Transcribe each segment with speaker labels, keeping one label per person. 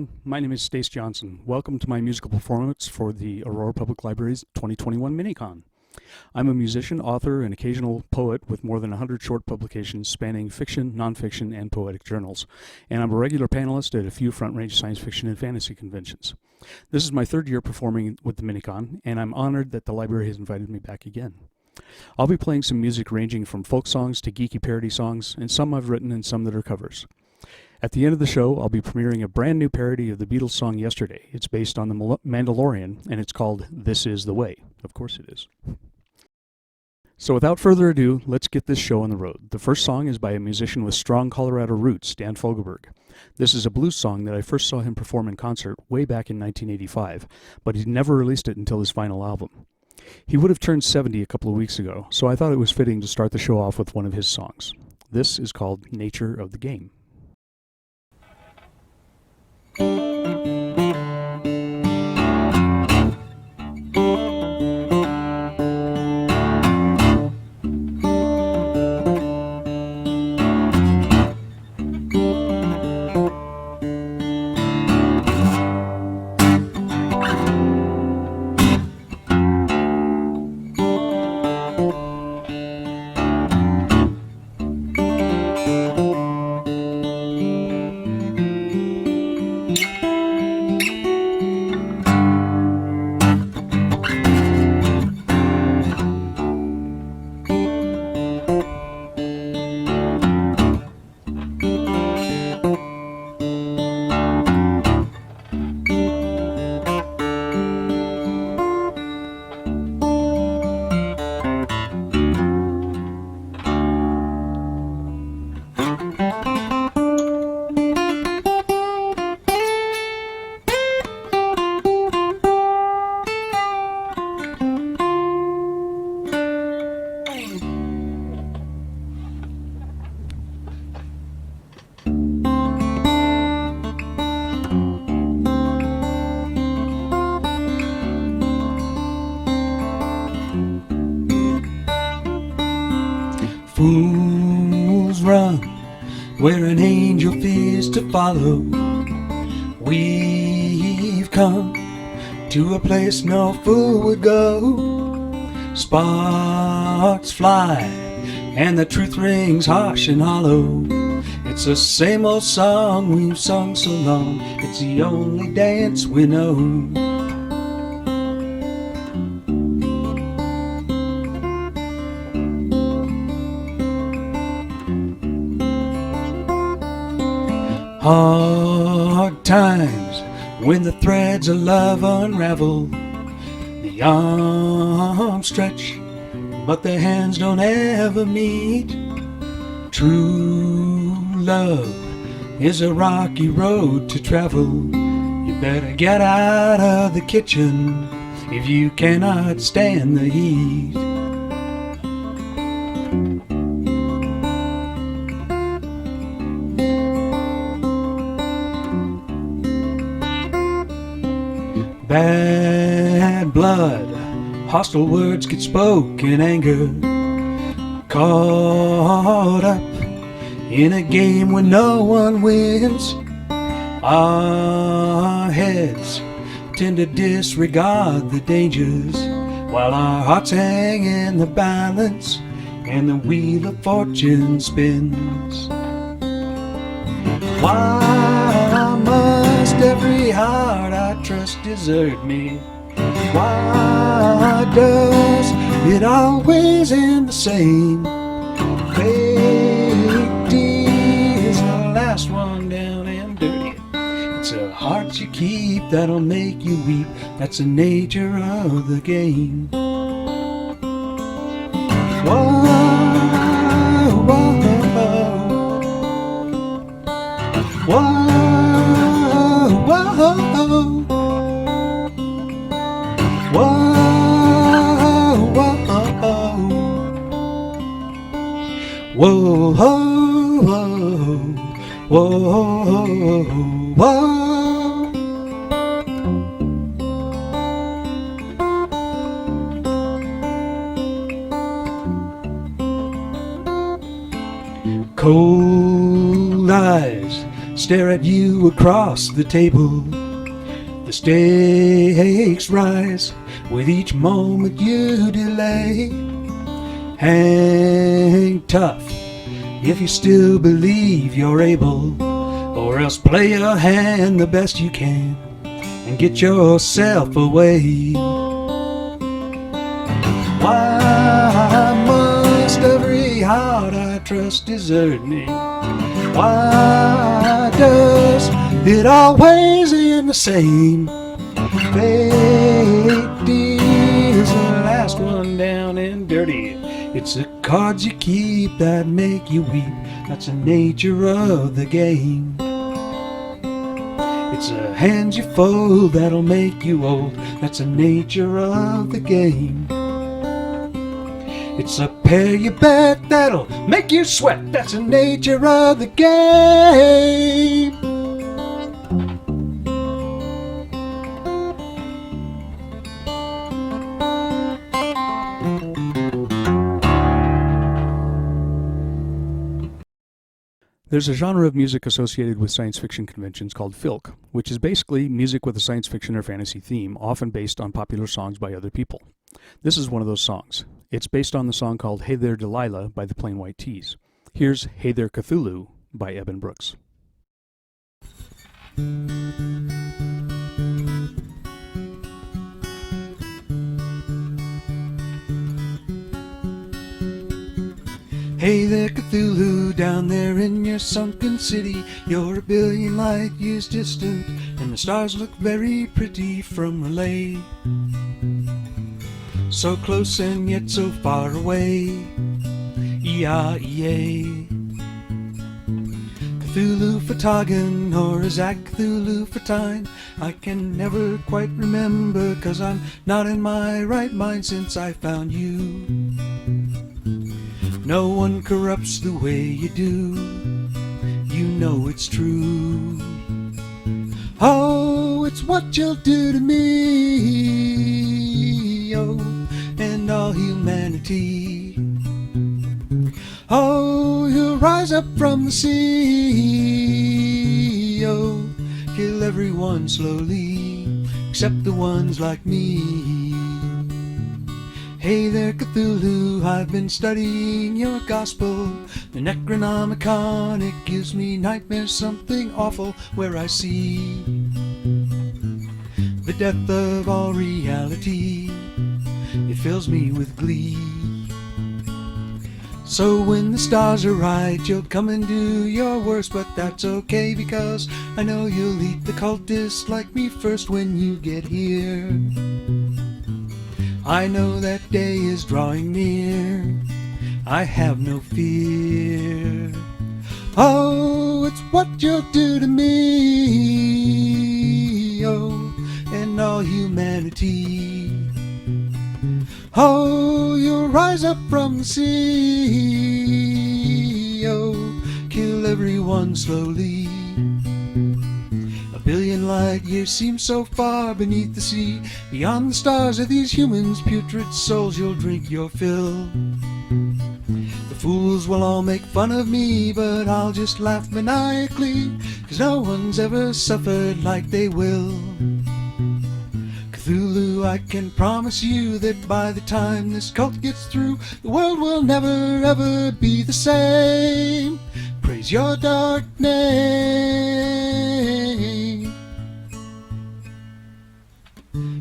Speaker 1: everyone. My name is Stace Johnson. Welcome to my musical performance for the Aurora Public Library's 2021 Mini-Con. I'm a musician, author, and occasional poet with more than 100 short publications spanning fiction, nonfiction, and poetic journals. And I'm a regular panelist at a few front-range science fiction and fantasy conventions. This is my third year performing with the Mini-Con, and I'm honored that the library has invited me back again. I'll be playing some music ranging from folk songs to geeky parody songs, and some I've written and some that are covers. At the end of the show, I'll be premiering a brand new parody of the Beatles song Yesterday. It's based on The Mandalorian, and it's called This Is the Way. Of course it is. So without further ado, let's get this show on the road. The first song is by a musician with strong Colorado roots, Dan Fogelberg. This is a blues song that I first saw him perform in concert way back in 1985, but he never released it until his final album. He would have turned 70 a couple of weeks ago, so I thought it was fitting to start the show off with one of his songs. This is called Nature of the Game.
Speaker 2: Fools run where an angel fears to follow. We've come to a place no fool would go. Sparks fly and the truth rings harsh and hollow. It's the same old song we've sung so long. It's the only dance we know. Hard times when the threads of love unravel. The arms stretch, but the hands don't ever meet. True love is a rocky road to travel. You better get out of the kitchen if you cannot stand the heat. Bad blood, hostile words get spoke in anger. Caught up in a game where no one wins. Our heads tend to disregard the dangers, while our hearts hang in the balance and the wheel of fortune spins. Why must every heart I trust desert me? Why does it always end the same? Fake is the last one down and dirty. It's the heart you keep that'll make you weep. That's the nature of the game. Whoa, whoa, whoa, whoa. Whoa, whoa, whoa, whoa, whoa. Cold eyes stare at you across the table. The stakes rise with each moment you delay. Hang tough if you still believe you're able, or else play your hand the best you can and get yourself away. Why must every heart I trust desert me? Why does it always end the same? Fate deals the last one down and dirty. It's the cards you keep that make you weep. That's the nature of the game. It's the hands you fold that'll make you old. That's the nature of the game. It's a pair you bet that'll make you sweat. That's the nature of the game.
Speaker 1: There's a genre of music associated with science fiction conventions called filk, which is basically music with a science fiction or fantasy theme, often based on popular songs by other people. This is one of those songs. It's based on the song called Hey There Delilah by the Plain White T's. Here's Hey There Cthulhu by Eben Brooks.
Speaker 2: Hey there Cthulhu, down there in your sunken city. You're a billion light years distant, and the stars look very pretty from relay. So close and yet so far away. E-I-E-A. Cthulhu Fatagan, or is that Cthulhu Fatine? I can never quite remember, 'cause I'm not in my right mind since I found you. No one corrupts the way you do. You know it's true. Oh, it's what you'll do to me, oh, and all humanity. Oh, you'll rise up from the sea, oh, kill everyone slowly, except the ones like me. Hey there Cthulhu, I've been studying your gospel, the Necronomicon. It gives me nightmares, something awful, where I see the death of all reality. It fills me with glee. So when the stars are right, you'll come and do your worst, but that's okay, because I know you'll eat the cultists like me first when you get here. I know that day is drawing near. I have no fear. Oh, it's what you'll do to me, oh, and all humanity. Oh, you'll rise up from the sea, oh, kill everyone slowly. A billion light years seem so far beneath the sea. Beyond the stars are these humans, putrid souls, you'll drink your fill. The fools will all make fun of me, but I'll just laugh maniacally, 'cause no one's ever suffered like they will. Cthulhu, I can promise you that by the time this cult gets through, the world will never ever be the same. Praise your dark name.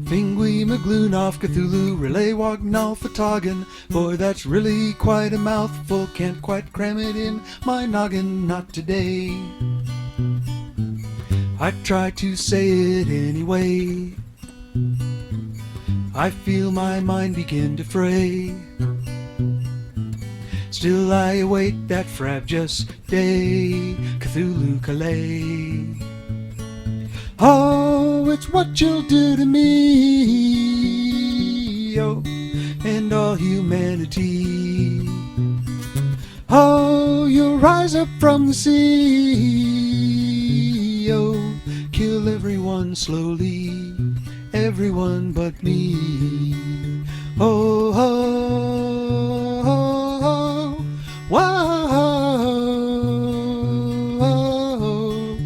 Speaker 2: Fingui Maglunov Cthulhu, Relay Wagnal Fatagan, boy that's really quite a mouthful, can't quite cram it in my noggin, not today. I try to say it anyway. I feel my mind begin to fray. Still I await that frabjous day, Cthulhu Calais. Oh, it's what you'll do to me, oh, and all humanity. Oh, you'll rise up from the sea, oh, kill everyone slowly, everyone but me. Oh, oh, oh, oh, whoa, oh,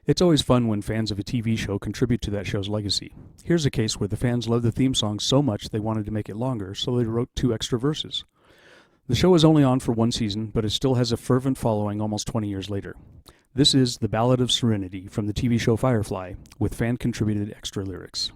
Speaker 1: It's always fun when fans of a TV show contribute to that show's legacy. Here's a case where the fans loved the theme song so much they wanted to make it longer, so they wrote 2 extra verses. The show is only on for 1 season, but it still has a fervent following almost 20 years later. This is The Ballad of Serenity from the TV show Firefly, with fan-contributed extra lyrics.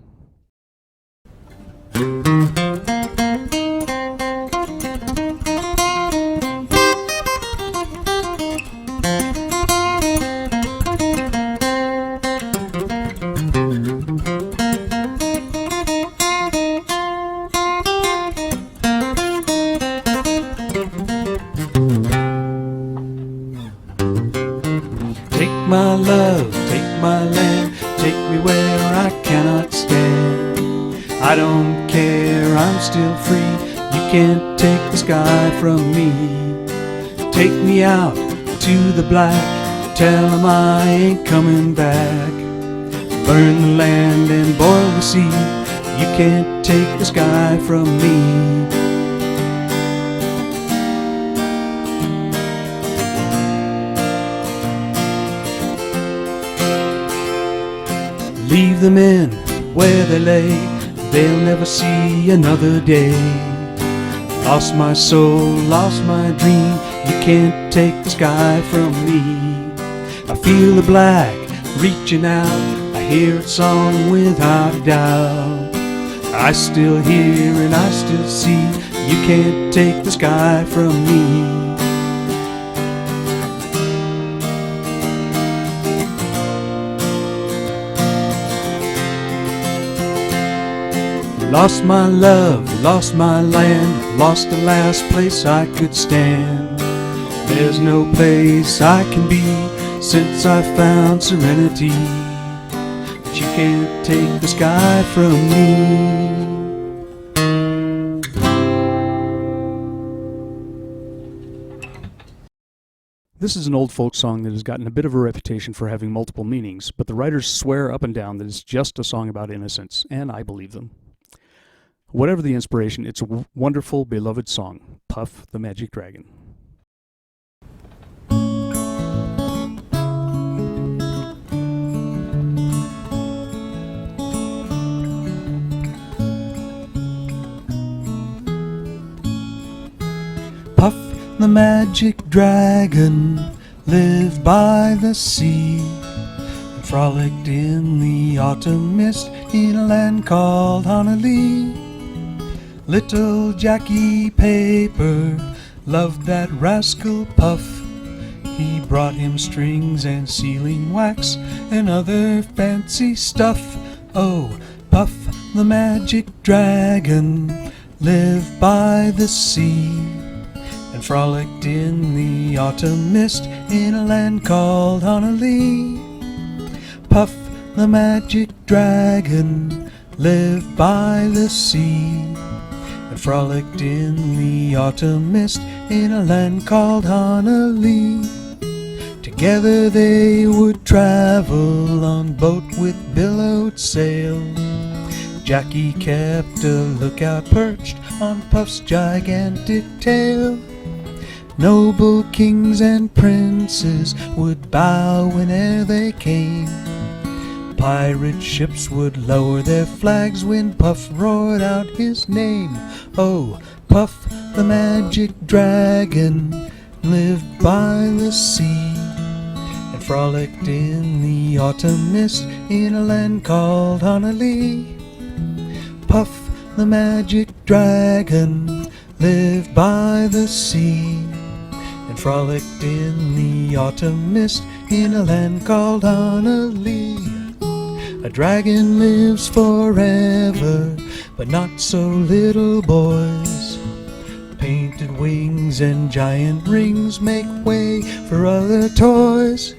Speaker 2: Take my love, take my land, take me where I cannot stand. I don't care, I'm still free, you can't take the sky from me. Take me out to the black, tell 'em I ain't coming back. Burn the land and boil the sea, you can't take the sky from me. Leave the men where they lay, they'll never see another day. Lost my soul, lost my dream, you can't take the sky from me. I feel the black reaching out, I hear its song without a doubt. I still hear and I still see, you can't take the sky from me. Lost my love, lost my land, lost the last place I could stand. There's no place I can be since I found serenity. But you can't take the sky from me.
Speaker 1: This is an old folk song that has gotten a bit of a reputation for having multiple meanings, but the writers swear up and down that it's just a song about innocence, and I believe them. Whatever the inspiration, it's a wonderful, beloved song, Puff the Magic Dragon.
Speaker 2: Puff the magic dragon lived by the sea and frolicked in the autumn mist in a land called Honolulu. Little Jackie Paper loved that rascal Puff. He brought him strings and sealing wax and other fancy stuff. Oh, Puff the magic dragon lived by the sea and frolicked in the autumn mist in a land called Honolulu. Puff the magic dragon lived by the sea and frolicked in the autumn mist in a land called Honolulu. Together they would travel on boat with billowed sail. Jackie kept a lookout perched on Puff's gigantic tail. Noble kings and princes would bow whene'er they came. Pirate ships would lower their flags when Puff roared out his name. Oh, Puff the magic dragon lived by the sea and frolicked in the autumn mist in a land called Honolulu. Puff the magic dragon lived by the sea and frolicked in the autumn mist in a land called Honolulu. A dragon lives forever, but not so little boys. Painted wings and giant rings make way for other toys.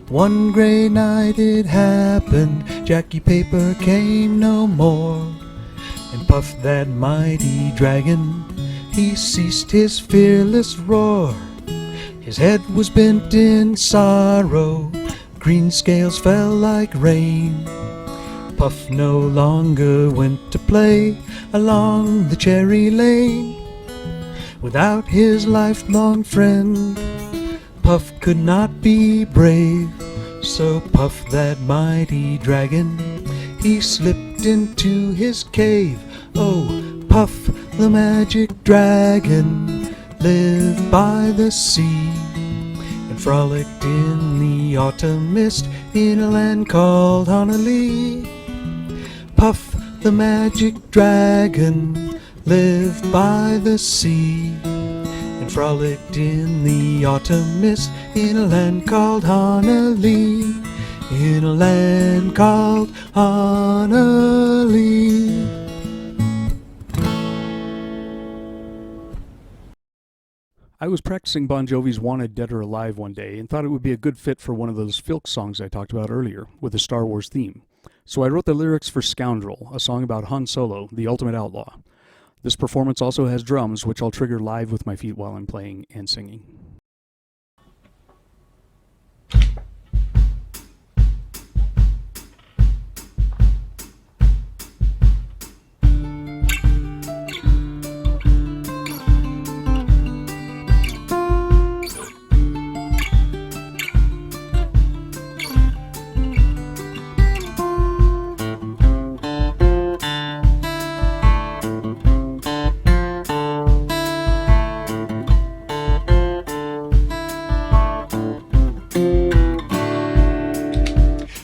Speaker 2: One gray night it happened, Jackie Paper came no more. And Puff that mighty dragon, he ceased his fearless roar. His head was bent in sorrow, green scales fell like rain. Puff no longer went to play along the cherry lane. Without his lifelong friend, Puff could not be brave. So Puff, that mighty dragon, he slipped into his cave. Oh, Puff, the magic dragon, lived by the sea and frolicked in the autumn mist in a land called Honolulu. Puff, the magic dragon, lived by the sea and frolicked in the autumn mist in a land called Honolulu. In a land called Honolulu.
Speaker 1: I was practicing Bon Jovi's Wanted Dead or Alive one day and thought it would be a good fit for one of those filk songs I talked about earlier, with a Star Wars theme. So I wrote the lyrics for Scoundrel, a song about Han Solo, the ultimate outlaw. This performance also has drums, which I'll trigger live with my feet while I'm playing and singing.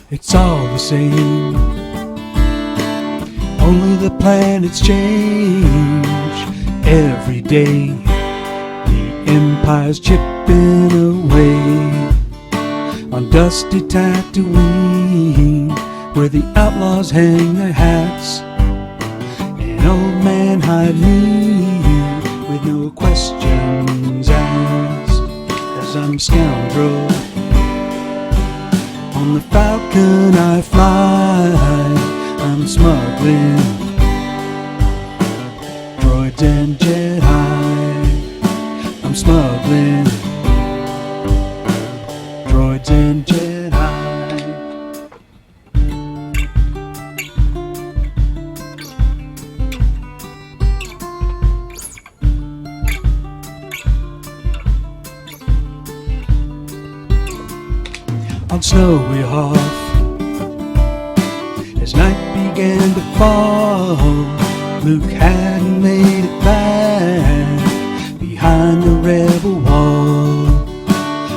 Speaker 2: It's all the same, only the planets change. Every day the Empire's chipping away on dusty Tatooine, where the outlaws hang their hats. An old man hired me with no questions asked, as I'm a scoundrel. On the Falcon I fly, I'm smuggling droids and Jedi. I'm smuggling droids and Jedi. On Snowy Hearth, as night began to fall, Luke hadn't made it back behind the rebel wall.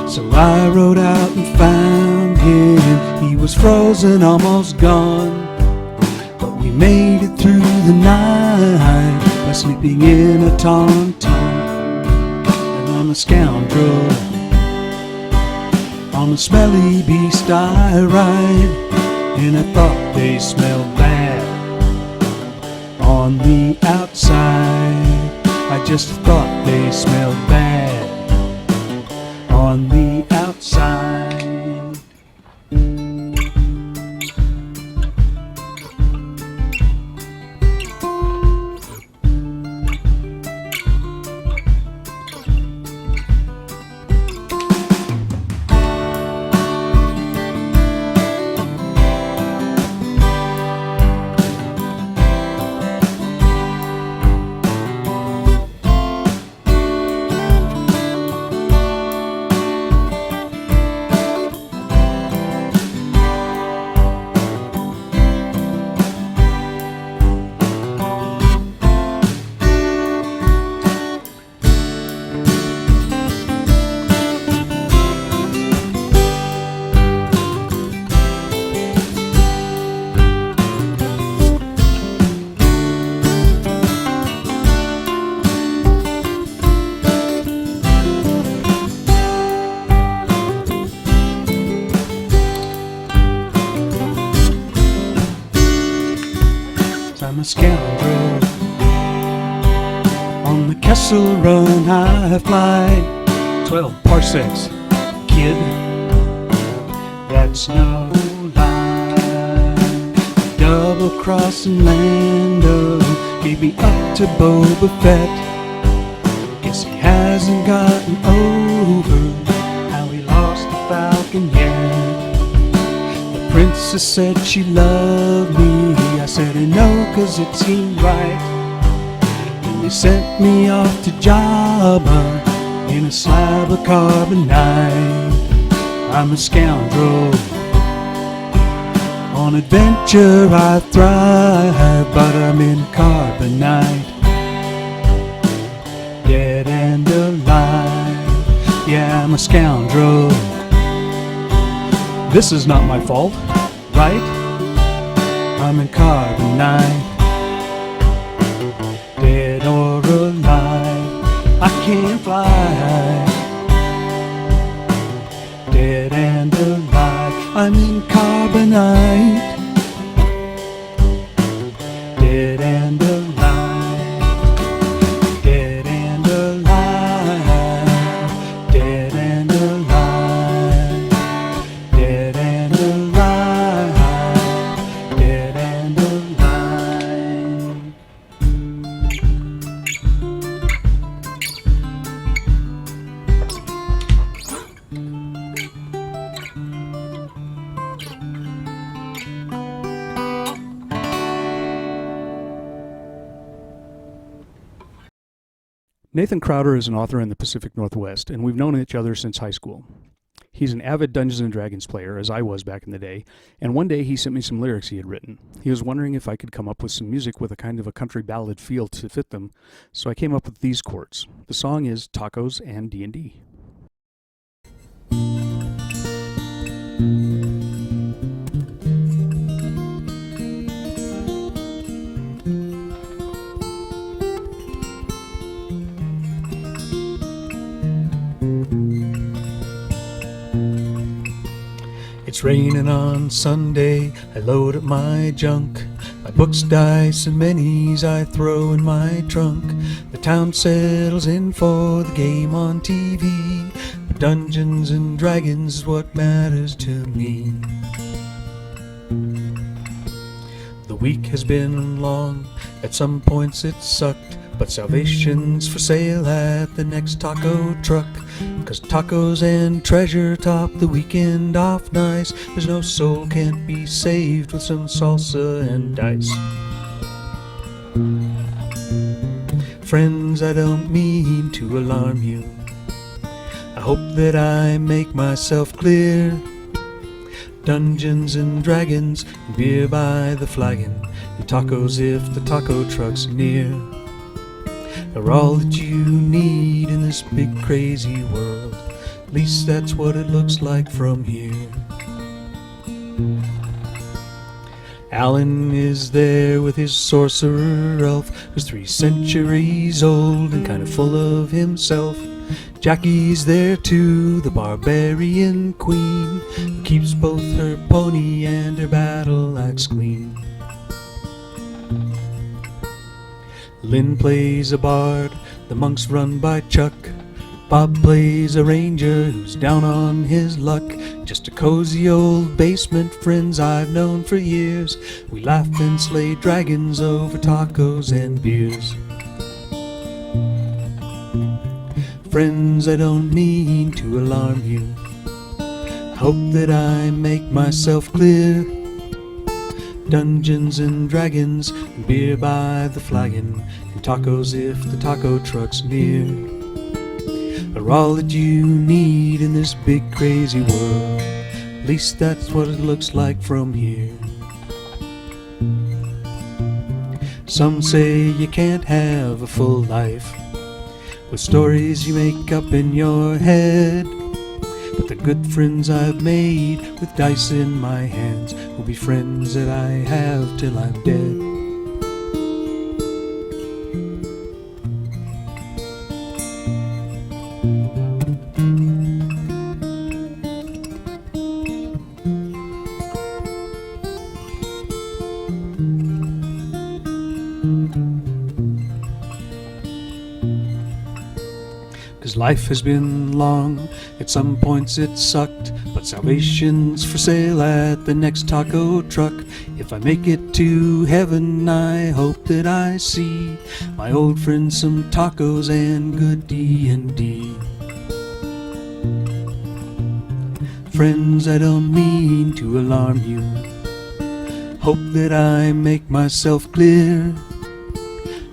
Speaker 2: So I rode out and found him. He was frozen, almost gone, but we made it through the night by sleeping in a tauntaun. And I'm a scoundrel. On a smelly beast I ride, and I thought they smelled bad on the outside. I just thought they smelled bad on the outside. I'm a scoundrel. On the Kessel Run I fly 12 parsecs, kid, that's no lie. Double-crossing Lando gave me up to Boba Fett. Guess he hasn't gotten over how he lost the Falcon yet. The princess said she loved me. I said no, 'cause it seemed right. And they sent me off to Jabba in a slab of carbonite. I'm a scoundrel. On adventure I thrive, but I'm in carbonite, dead and alive. Yeah, I'm a scoundrel.
Speaker 1: This is not my fault, right?
Speaker 2: I'm in carbonite, dead or alive. I can't fly, dead and alive. I'm in carbonite, dead and alive, dead and alive, dead and alive, dead and alive, dead and alive.
Speaker 1: Nathan Crowder is an author in the Pacific Northwest, and we've known each other since high school. He's an avid Dungeons & Dragons player, as I was back in the day, and one day he sent me some lyrics he had written. He was wondering if I could come up with some music with a kind of a country ballad feel to fit them, so I came up with these chords. The song is Tacos and D&D.
Speaker 2: It's raining on Sunday, I load up my junk. My books, dice, and minis I throw in my trunk. The town settles in for the game on TV, but Dungeons and Dragons is what matters to me. The week has been long, at some points it sucked, but salvation's for sale at the next taco truck. 'Cause tacos and treasure top the weekend off nice. There's no soul can't be saved with some salsa and dice. Friends, I don't mean to alarm you. I hope that I make myself clear. Dungeons and Dragons, and beer by the flagon, and tacos if the taco truck's near, are all that you need in this big crazy world. At least that's what it looks like from here. Alan is there with his sorcerer elf, who's 3 centuries old and kind of full of himself. Jackie's there too, the barbarian queen, who keeps both her pony and her battle axe clean. Lynn plays a bard, the monks run by Chuck. Bob plays a ranger who's down on his luck. Just a cozy old basement friends I've known for years. We laugh and slay dragons over tacos and beers. Friends, I don't mean to alarm you. I hope that I make myself clear. Dungeons and Dragons, and beer by the flagon, and tacos if the taco truck's near, are all that you need in this big crazy world. At least that's what it looks like from here. Some say you can't have a full life with stories you make up in your head, but the good friends I've made with dice in my hands will be friends that I have till I'm dead. 'Cause life has been long, at some points it sucked, but salvation's for sale at the next taco truck. If I make it to heaven, I hope that I see my old friends some tacos and good D&D. Friends, I don't mean to alarm you. Hope that I make myself clear.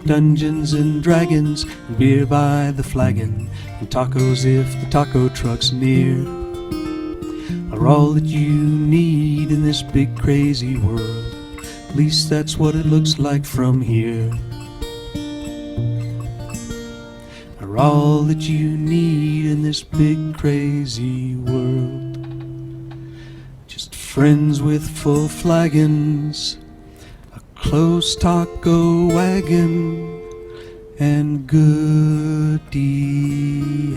Speaker 2: Dungeons and Dragons, and beer by the flagon, and tacos if the taco truck's near, are all that you need in this big crazy world. At least that's what it looks like from here. Are all that you need in this big crazy world. Just friends with full flagons, a close taco wagon, and good D&D.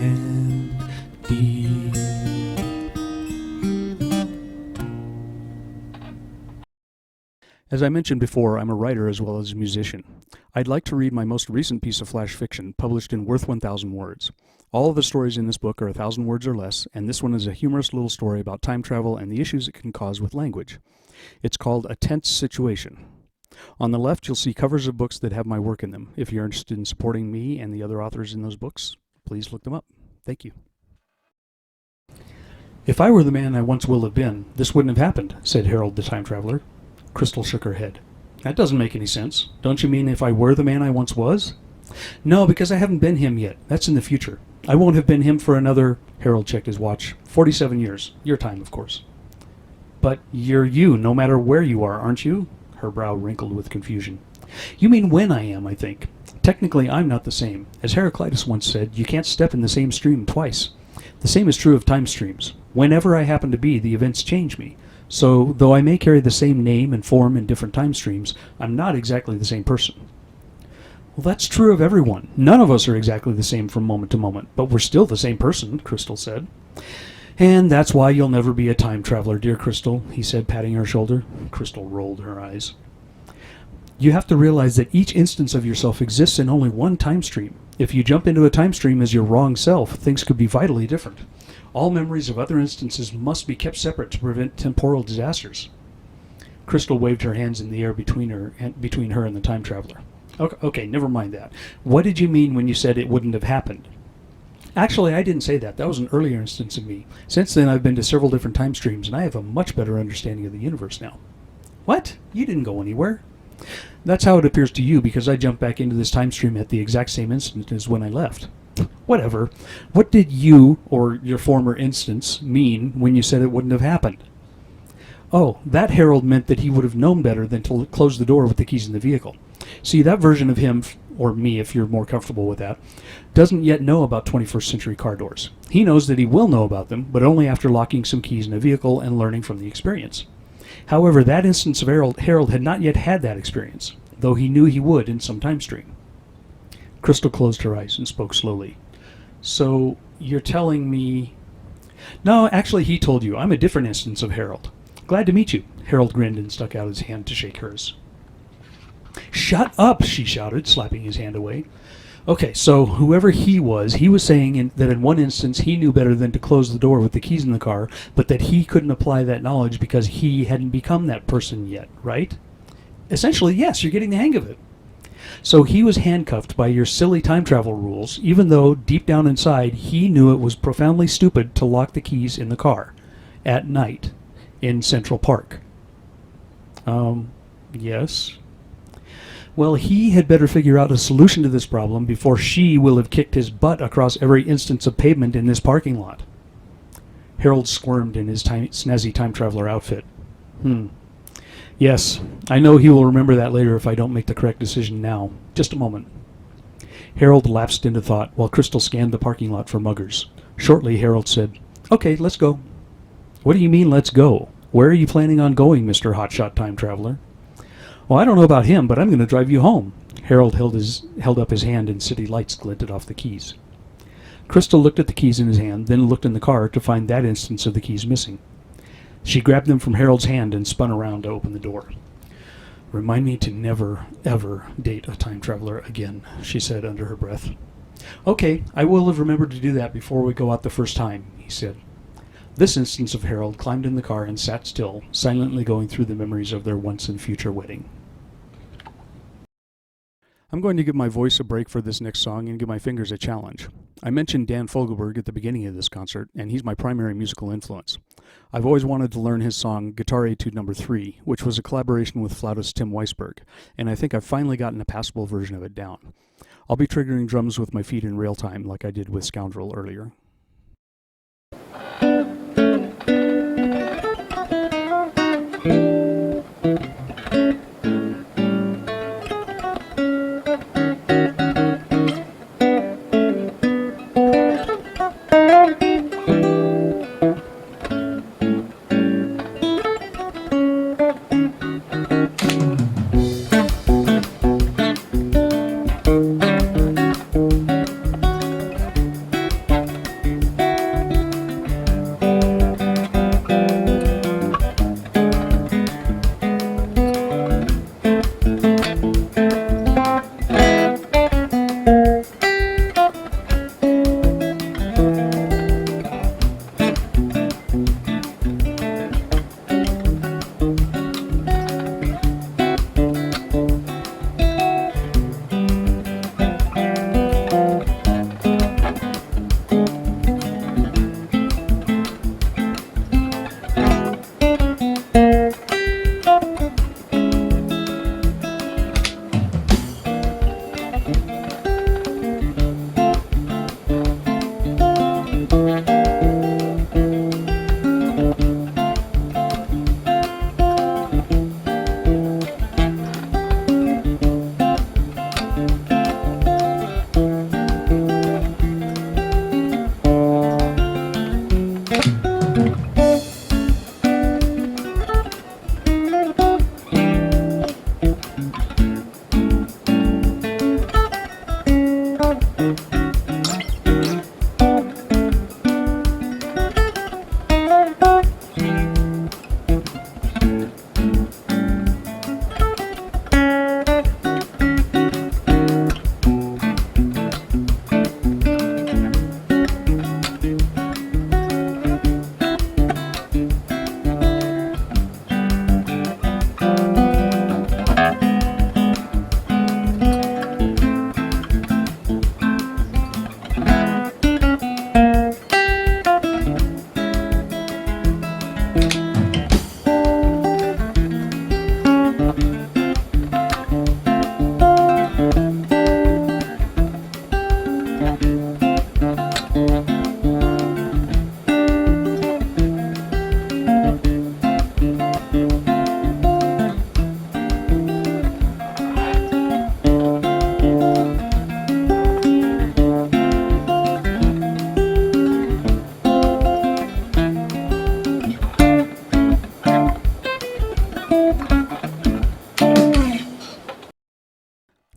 Speaker 1: As I mentioned before, I'm a writer as well as a musician. I'd like to read my most recent piece of flash fiction, published in Worth 1,000 Words. All of the stories in this book are 1,000 words or less, and this one is a humorous little story about time travel and the issues it can cause with language. It's called A Tense Situation. On the left, you'll see covers of books that have my work in them. If you're interested in supporting me and the other authors in those books, please look them up. Thank you. If I were the man I once will have been, this wouldn't have happened, said Harold the Time Traveler. Crystal shook her head. That doesn't make any sense. Don't you mean if I were the man I once was? No, because I haven't been him yet. That's in the future. I won't have been him for another, Harold checked his watch, 47 years. Your time, of course. But you're you, no matter where you are, aren't you? Her brow wrinkled with confusion. You mean when I am, I think. Technically, I'm not the same. As Heraclitus once said, you can't step in the same stream twice. The same is true of time streams. Whenever I happen to be, the events change me. So, though I may carry the same name and form in different time streams, I'm not exactly the same person. Well, that's true of everyone. None of us are exactly the same from moment to moment, but we're still the same person, Crystal said. And that's why you'll never be a time traveler, dear Crystal, he said, patting her shoulder. Crystal rolled her eyes. You have to realize that each instance of yourself exists in only one time stream. If you jump into a time stream as your wrong self, things could be vitally different. All memories of other instances must be kept separate to prevent temporal disasters. Crystal waved her hands in the air between her and the time traveler. Okay, never mind that. What did you mean when you said it wouldn't have happened? Actually, I didn't say that. That was an earlier instance of me. Since then, I've been to several different time streams, and I have a much better understanding of the universe now. What? You didn't go anywhere? That's how it appears to you, because I jumped back into this time stream at the exact same instant as when I left. Whatever. What did you, or your former instance, mean when you said it wouldn't have happened? Oh, that Harold meant that he would have known better than to close the door with the keys in the vehicle. See, that version of him, or me if you're more comfortable with that, doesn't yet know about 21st century car doors. He knows that he will know about them, but only after locking some keys in a vehicle and learning from the experience. However, that instance of Harold had not yet had that experience, though he knew he would in some time stream. Crystal closed her eyes and spoke slowly. So, you're telling me... No, actually he told you. I'm a different instance of Harold. Glad to meet you. Harold grinned and stuck out his hand to shake hers. Shut up, she shouted, slapping his hand away. Okay, so whoever he was saying that in one instance he knew better than to close the door with the keys in the car, but that he couldn't apply that knowledge because he hadn't become that person yet, right? Essentially, yes, you're getting the hang of it. So he was handcuffed by your silly time travel rules, even though deep down inside he knew it was profoundly stupid to lock the keys in the car at night in Central Park. Yes. Well, he had better figure out a solution to this problem before she will have kicked his butt across every instance of pavement in this parking lot. Harold squirmed in his snazzy time traveler outfit. Yes, I know he will remember that later if I don't make the correct decision now. Just a moment. Harold lapsed into thought while Crystal scanned the parking lot for muggers. Shortly, Harold said, Okay, let's go. What do you mean, let's go? Where are you planning on going, Mr. Hotshot Time Traveler? Well, I don't know about him, but I'm going to drive you home. Harold held up his hand and city lights glinted off the keys. Crystal looked at the keys in his hand, then looked in the car to find that instance of the keys missing. She grabbed them from Harold's hand and spun around to open the door. Remind me to never, ever date a time traveler again, she said under her breath. Okay, I will have remembered to do that before we go out the first time, he said. This instance of Harold climbed in the car and sat still, silently going through the memories of their once and future wedding. I'm going to give my voice a break for this next song and give my fingers a challenge. I mentioned Dan Fogelberg at the beginning of this concert, and he's my primary musical influence. I've always wanted to learn his song Guitar Etude No. 3, which was a collaboration with flautist Tim Weisberg, and I think I've finally gotten a passable version of it down. I'll be triggering drums with my feet in real time like I did with Scoundrel earlier.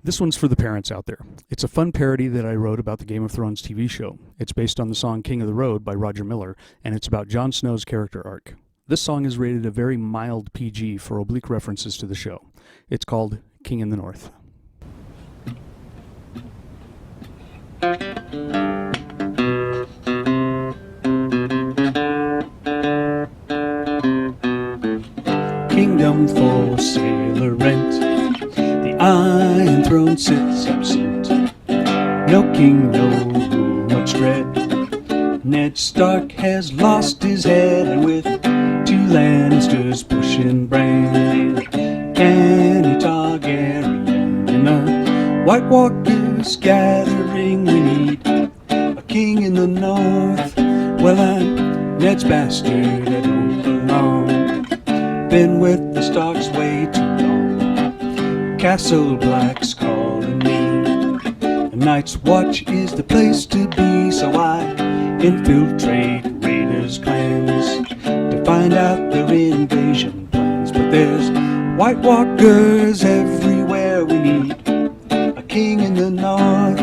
Speaker 1: This one's for the parents out there. It's a fun parody that I wrote about the Game of Thrones TV show. It's based on the song King of the Road by Roger Miller, and it's about Jon Snow's character arc. This song is rated a very mild PG for oblique references to the show. It's called King in the North.
Speaker 2: Kingdom for sale or rent, the Iron Throne sits absent. No king, no rule, much dread. Ned Stark has lost his head, and with two Lannisters pushing Bran, Dany Targaryen, and the White Walkers gathering, we need a king in the north. Well, I'm Ned's bastard, I don't belong. Been with the Starks way too long. Castle Black's calling me. The Night's Watch is the place to be, so I infiltrate raiders' clans to find out their invasion plans. But there's White Walkers everywhere, we need a king in the north.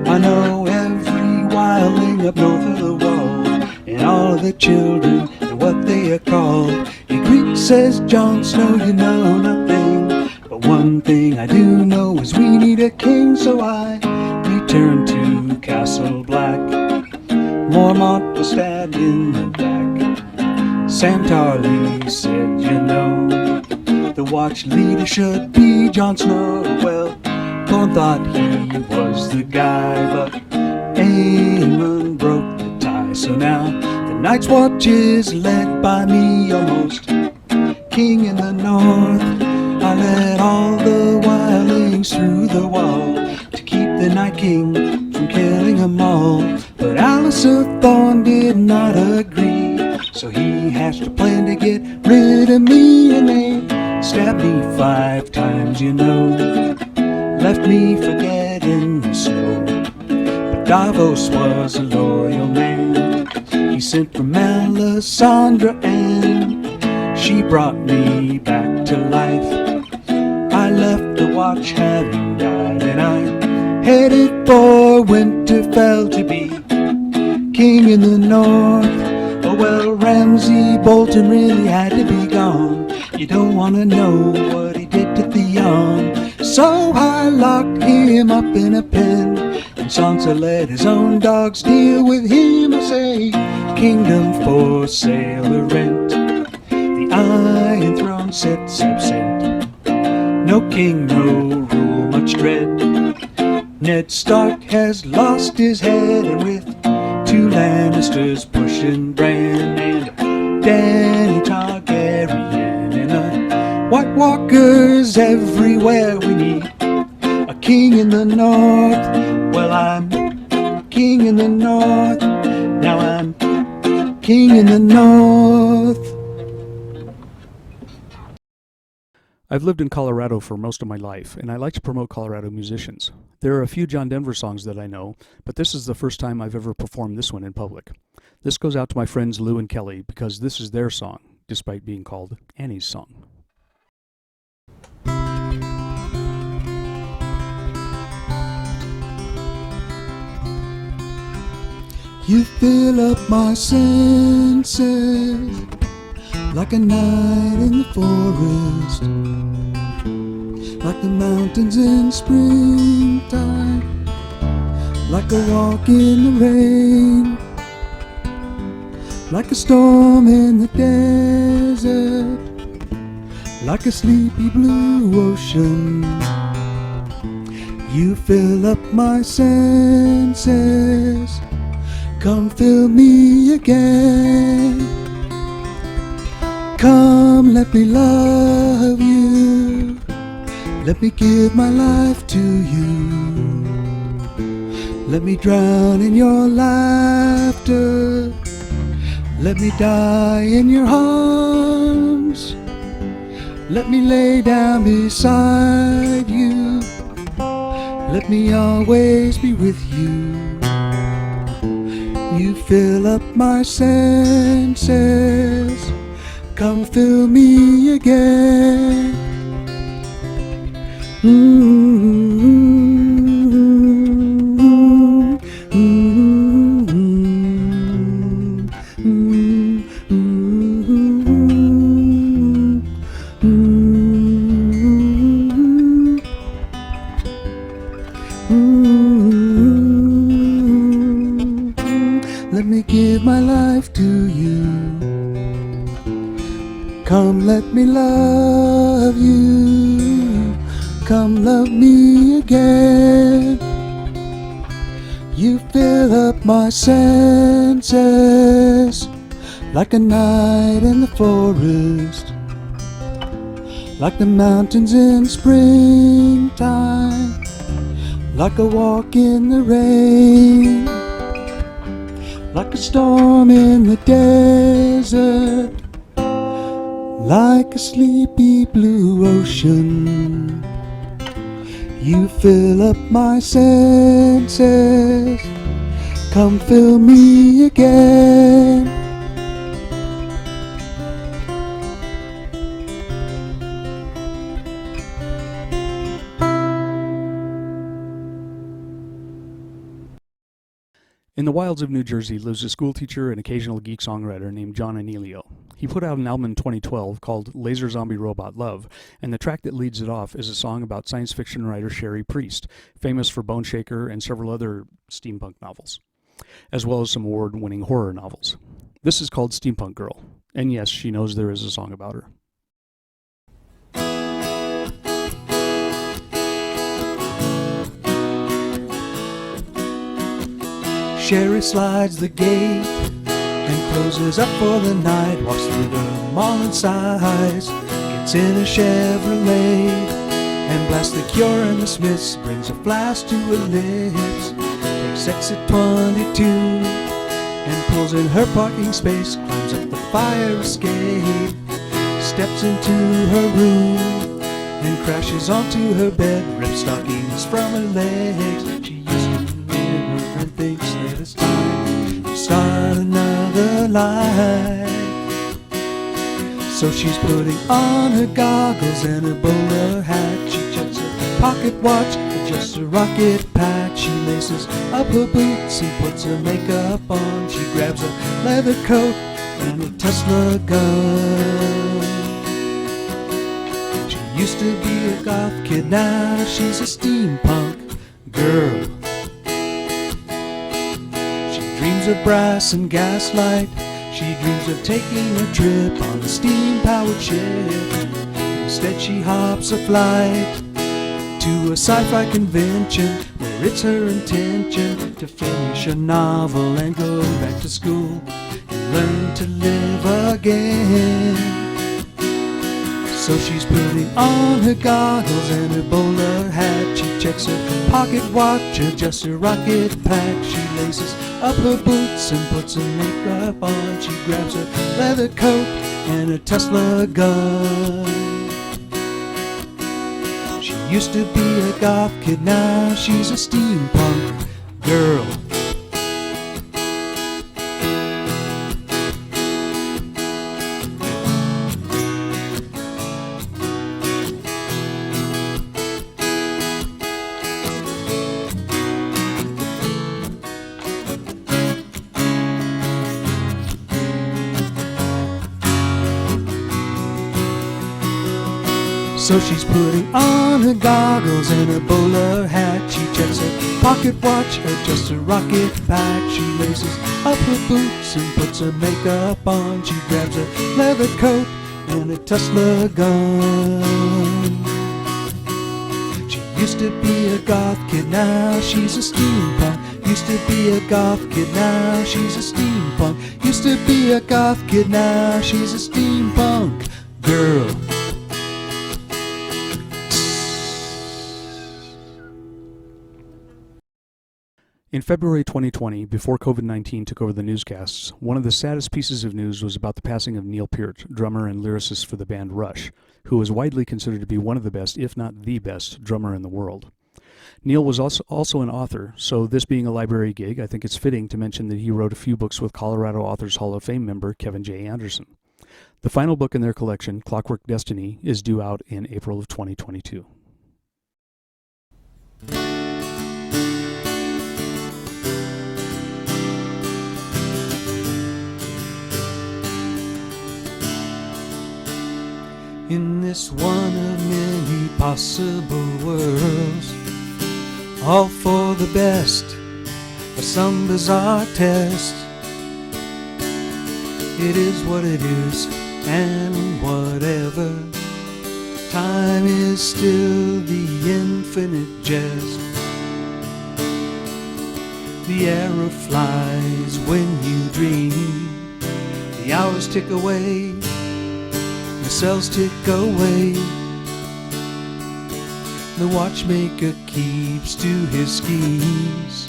Speaker 2: I know every wildling up north of the wall, and all of the children and what they are called. Your Greek says, Jon Snow, you know nothing, but one thing I do know is we need a king, so I return to Castle Black. Mormont was stabbed in the back. Sam Tarly said, you know, the watch leader should be Jon Snow. Well, Thorne thought he was the guy, but Aemon broke the tie. So now the Night's Watch is led by me, almost king in the north. I led all the wildlings through the wall to keep the Night King from killing them all. But Alistair Thorne did not agree, so he hatched a plan to get rid of me, and they stabbed me 5 times, you know, left me for dead in the snow. But Davos was a loyal man. He sent for Melisandre and she brought me back to life. I left the watch having died, and I headed for Winterfell to be king in the north. Oh well, Ramsay Bolton really had to be gone. You don't want to know what he did to Theon. So I locked him up in a pen, and Sansa let his own dogs deal with him. I say, kingdom for sale or rent, the Iron Throne sits absent. No king, no rule, much dread. Ned Stark has lost his head, and with 2 Lannisters pushing Bran, and Dany Targaryen, and the White Walkers everywhere, we need a king in the north. Well, I'm king in the north. Now I'm king in the north.
Speaker 1: I've lived in Colorado for most of my life, and I like to promote Colorado musicians. There are a few John Denver songs that I know, but this is the first time I've ever performed this one in public. This goes out to my friends Lou and Kelly, because this is their song, despite being called Annie's song.
Speaker 2: You fill up my senses like a night in the forest, like the mountains in springtime, like a walk in the rain, like a storm in the desert, like a sleepy blue ocean. You fill up my senses, come fill me again. Come, let me love you. Let me give my life to you. Let me drown in your laughter. Let me die in your arms. Let me lay down beside you. Let me always be with you. You fill up my senses. Come fill me again. Let me give my life to you. Come, let me love you. Come, love me again. You fill up my senses like a night in the forest, like the mountains in springtime, like a walk in the rain, like a storm in the desert, like a sleepy blue ocean. You fill up my senses. Come fill me again.
Speaker 1: In the wilds of New Jersey lives a schoolteacher and occasional geek songwriter named John Anelio. He put out an album in 2012 called Laser Zombie Robot Love, and the track that leads it off is a song about science fiction writer Sherry Priest, famous for Bone Shaker and several other steampunk novels, as well as some award-winning horror novels. This is called Steampunk Girl, and yes, she knows there is a song about her.
Speaker 2: Sherry slides the gate and closes up for the night. Walks through the mall and sighs. Gets in a Chevrolet and blasts the Cure and the Smiths. Brings a flask to her lips. Takes exit 22 and pulls in her parking space. Climbs up the fire escape. Steps into her room and crashes onto her bed. Rips stockings from her legs. She uses the mirror and thinks that it's time to start another life. So she's putting on her goggles and her bowler hat. She checks her pocket watch, adjusts her rocket pack. She laces up her boots and puts her makeup on. She grabs a leather coat and a Tesla gun. She used to be a goth kid, now she's a steampunk girl. She dreams of brass and gaslight. She dreams of taking a trip on a steam-powered ship. Instead she hops a flight to a sci-fi convention where it's her intention to finish a novel and go back to school and learn to live again. So she's putting on her goggles and her bowler hat. She checks her pocket watch, adjusts her rocket pack. She laces up her boots and puts her makeup on. She grabs her leather coat and a Tesla gun. She used to be a goth kid, now she's a steampunk girl. So she's putting on her goggles and her bowler hat. She checks her pocket watch, adjusts her rocket pack. She laces up her boots and puts her makeup on. She grabs a leather coat and a Tesla gun. She used to be a goth kid, now she's a steampunk. Used to be a goth kid, now she's a steampunk. Used to be a goth kid, now she's a steampunk
Speaker 1: In February 2020, before COVID-19 took over the newscasts, one of the saddest pieces of news was about the passing of Neil Peart, drummer and lyricist for the band Rush, who was widely considered to be one of the best, if not the best, drummer in the world. Neil was also an author, so this being a library gig, I think it's fitting to mention that he wrote a few books with Colorado Authors Hall of Fame member Kevin J. Anderson. The final book in their collection, Clockwork Destiny, is due out in April of 2022.
Speaker 2: In this one of many possible worlds, all for the best of some bizarre test. It is what it is, and whatever. Time is still the infinite jest. The arrow flies when you dream. The hours tick away, the cells tick away. The watchmaker keeps to his schemes.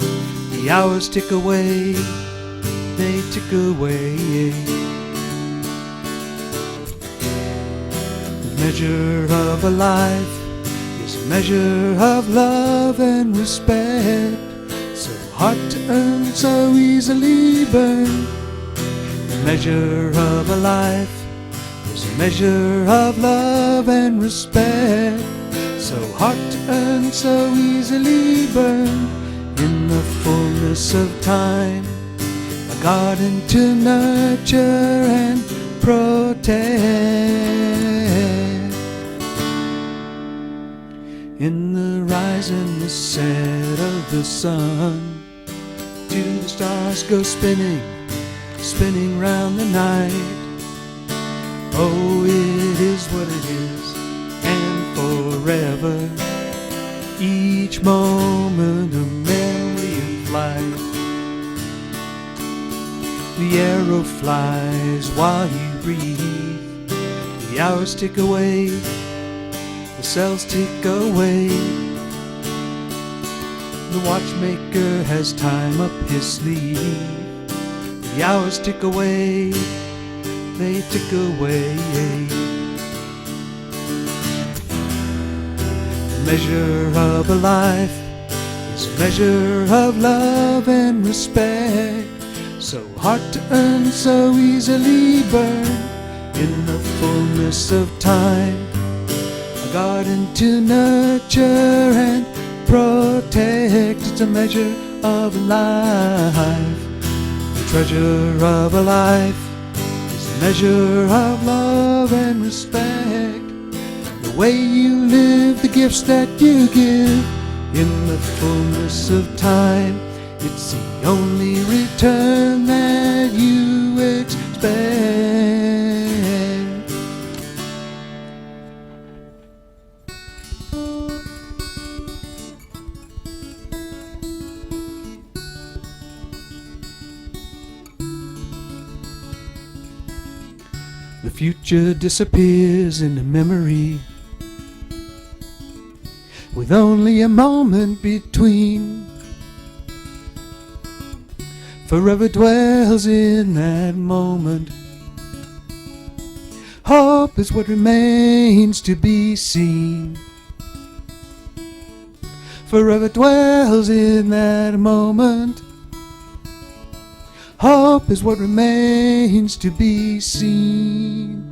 Speaker 2: The hours tick away, they tick away. The measure of a life is a measure of love and respect, so hard to earn, so easily burned. The measure of a life is a measure of love and respect, so hard to earn, so easily burned. In the fullness of time, a garden to nurture and protect. In the rise and the set of the sun, till the stars go spinning, spinning round the night. Oh, it is what it is, and forever, each moment a memory in flight. The arrow flies while you breathe. The hours tick away, the cells tick away. The watchmaker has time up his sleeve. The hours tick away, they tick away. The measure of a life is a measure of love and respect, so hard to earn, so easily burned. In the fullness of time, a garden to nurture and protect. It's a measure of a life. The treasure of a life is a measure of love and respect. The way you live, the gifts that you give. In the fullness of time, it's the only return that you expect. The future disappears into memory, with only a moment between. Forever dwells in that moment. Hope is what remains to be seen. Forever dwells in that moment. Hope is what remains to be seen.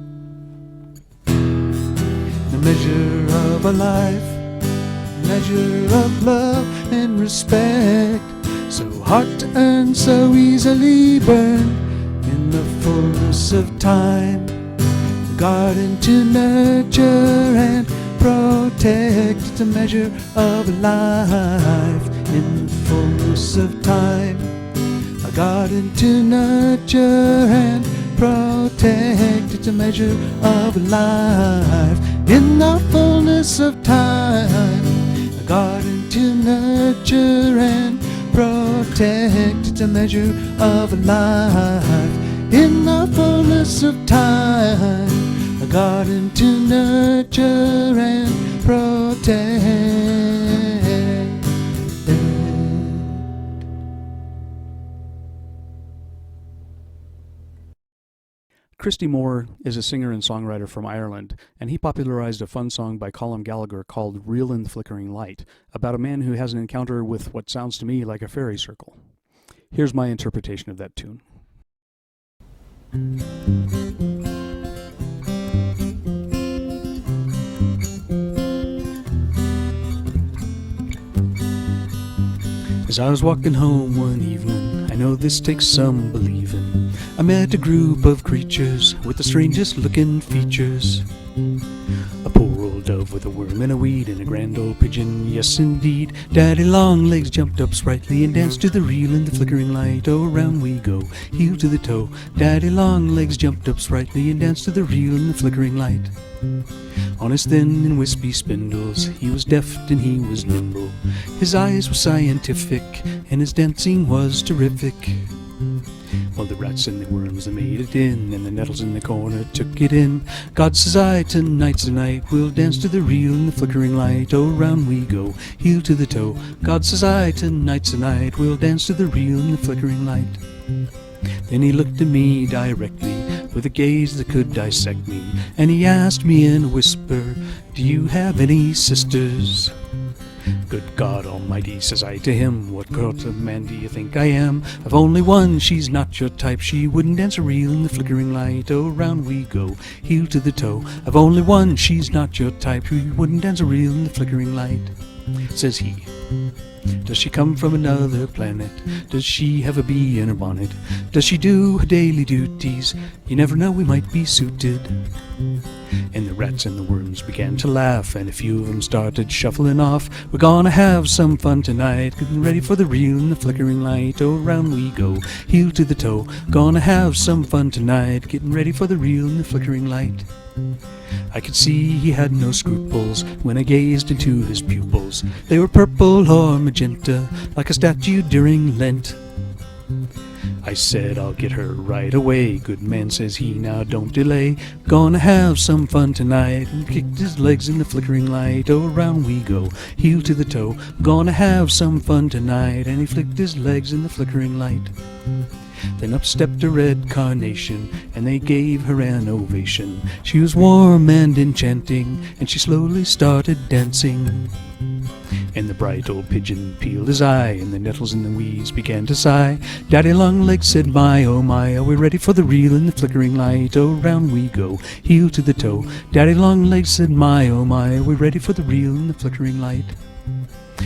Speaker 2: The measure of a life, measure of love and respect, so hard to earn, so easily burned. In the fullness of time, a garden to nurture and protect. It's a measure of a life. In the fullness of time, a garden to nurture and protect. It's a measure of a life. In the fullness of time, a garden to nurture and protect. It's a measure of a life. In the fullness of time, a garden to nurture and protect.
Speaker 1: Christy Moore is a singer and songwriter from Ireland, and he popularized a fun song by Colin Gallagher called Reel in the Flickering Light, about a man who has an encounter with what sounds to me like a fairy circle. Here's my interpretation of that tune. As I was walking home one evening, I know this takes some believing, I met a group of creatures with the strangest looking features. A poor old dove with a worm and a weed and a grand old pigeon, yes indeed. Daddy Longlegs jumped up sprightly and danced to the reel in the flickering light. Oh, round we go, heel to the toe. Daddy Longlegs jumped up sprightly and danced to the reel in the flickering light. On his thin and wispy spindles, he was deft and he was nimble. His eyes were scientific, and his dancing was terrific. Well, the rats and the worms, they made it in, and the nettles in the corner took it in. God says I, tonight's the night, we'll dance to the reel in the flickering light. Oh, round we go, heel to the toe. God says I, tonight's the night, we'll dance to the reel in the flickering light. Then he looked at me directly, with a gaze that could dissect me, and he asked me in a whisper, do you have any sisters? Good God Almighty, says I to him, what sort of man do you think I am? I've only one, she's not your type, she wouldn't dance a reel in the flickering light. Oh, round we go, heel to the toe. I've only one, she's not your type, she wouldn't dance a reel in the flickering light. Says he, does she come from another planet? Does she have a bee in her bonnet? Does she do her daily duties? You never know, we might be suited. And the rats and the worms began to laugh, and a few of them started shuffling off. We're gonna have some fun tonight, getting ready for the reel in the flickering light. Oh, round we go, heel to the toe. Gonna have some fun tonight, getting ready for the reel in the flickering light. I could see he had no scruples when I gazed into his pupils. They were purple or magenta, like a statue during Lent. I said, I'll get her right away. Good man, says he, now don't delay. Gonna have some fun tonight. And kicked his legs in the flickering light. Oh, round we go, heel to the toe. Gonna have some fun tonight. And he flicked his legs in the flickering light. Then up stepped a red carnation, and they gave her an ovation. She was warm and enchanting, and she slowly started dancing. And the bright old pigeon peeled his eye, and the nettles in the weeds began to sigh. Daddy Longlegs said, my, oh my, are we ready for the reel in the flickering light? Oh, round we go, heel to the toe. Daddy Longlegs said, my, oh my, are we ready for the reel in the flickering light?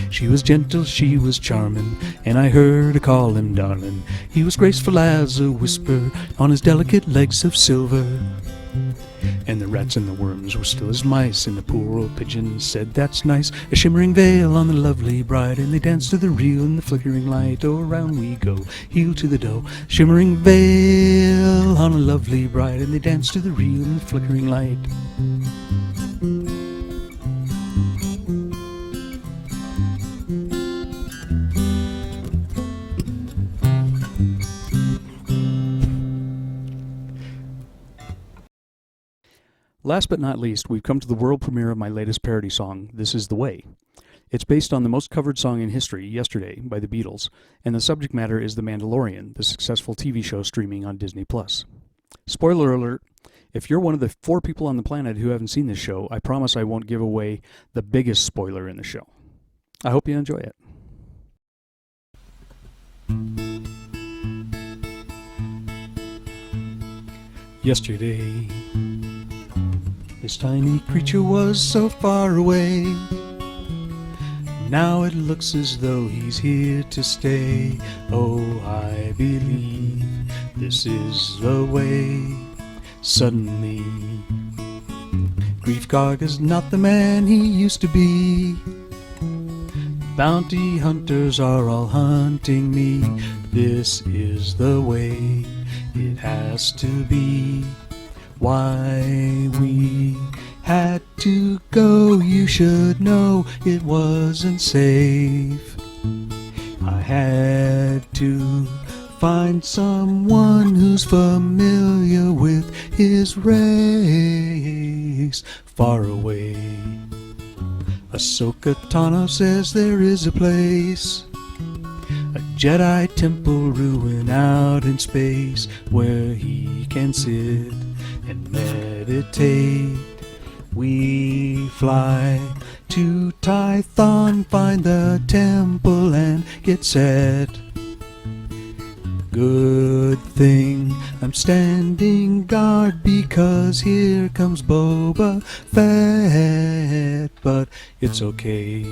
Speaker 1: She was gentle, she was charming, and I heard her call him darling. He was graceful as a whisper on his delicate legs of silver. And the rats and the worms were still as mice, and the poor old pigeon said, that's nice. A shimmering veil on the lovely bride, and they danced to the reel in the flickering light. Oh, round we go, heel to the dough. Shimmering veil on a lovely bride, and they danced to the reel in the flickering light. Last but not least, we've come to the world premiere of my latest parody song, This Is the Way. It's based on the most covered song in history, Yesterday, by the Beatles, and the subject matter is The Mandalorian, the successful TV show streaming on Disney+. Spoiler alert, if you're one of the 4 people on the planet who haven't seen this show, I promise I won't give away the biggest spoiler in the show. I hope you enjoy it. Yesterday, this tiny creature was so far away. Now it looks as though he's here to stay. Oh, I believe this is the way. Suddenly, Griefkarga's not the man he used to be. Bounty hunters are all hunting me. This is the way it has to be. Why we had to go, you should know it wasn't safe. I had to find someone who's familiar with his race. Far away, Ahsoka Tano says there is a place, a Jedi temple ruin out in space, where he can sit
Speaker 2: and meditate. We fly to Tython, find the temple and get set. Good thing I'm standing guard, because here comes Boba Fett. But it's okay,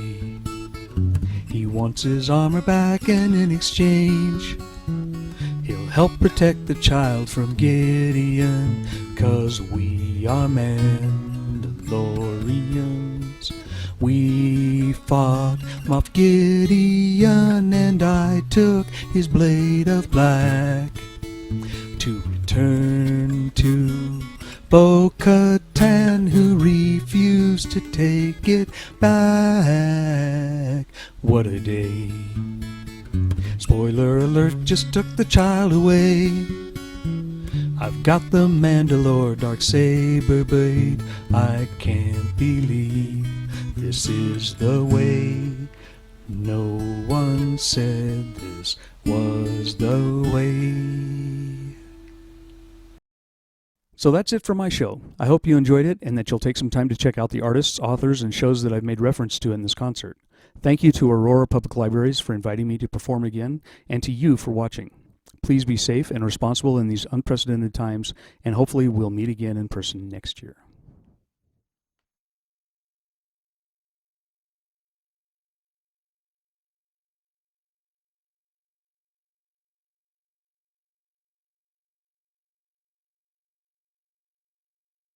Speaker 2: he wants his armor back, and in exchange he'll help protect the child from Gideon, 'cause we are Mandalorians. We fought Moff Gideon, and I took his blade of black to return to Bo-Katan, who refused to take it back. What a day. Spoiler alert, just took the child away. I've got the Mandalore Darksaber blade. I can't believe this is the way. No one said this was the way.
Speaker 1: So that's it for my show. I hope you enjoyed it and that you'll take some time to check out the artists, authors, and shows that I've made reference to in this concert. Thank you to Aurora Public Libraries for inviting me to perform again, and to you for watching. Please be safe and responsible in these unprecedented times, and hopefully we'll meet again in person next year.